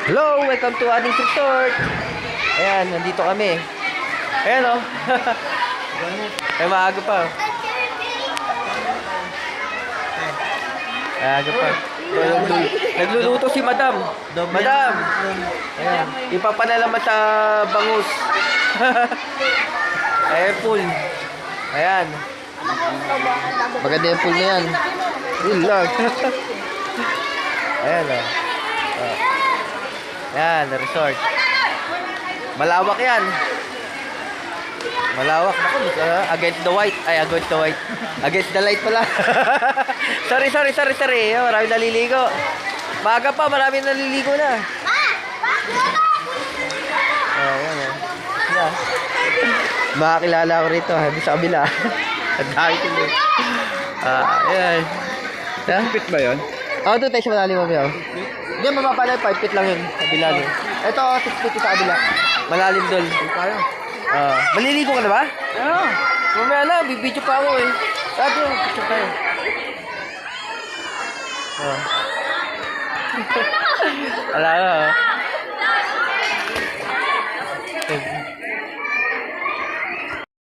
Hello, welcome to ating resort. Ayan, nandito kami. Ayan o. Ay, maaga pa. Maaga pa. Nagluluto si Madam. Madam. Ayan. Ipapanalaman sa bangus. Ayan, pool. Ayan. Maganda yung pool na yan. Yun lang. Ayan o. Yan, resort. Malawak yan. Malawak. Naku, against the white. Ay, against the white. Against the light pala. Sorry. Maraming naliligo. Maaga pa, maraming naliligo na. Ayan. Yan. Makakilala ko rito. Habi sa kabila. Ang dami tuloy. Ayan. Fit ba yun? Doon tayo sa malalim mo, Biyaw. Hindi, mababa na 5 feet lang yun. Kabila yun. Ito, 6 feet sa kabila. Malalim doon. Tayo. Maliligo ka na ba? Oo. Mamaya na, bibidyo pa ako eh. Ito, picture tayo. Wala na.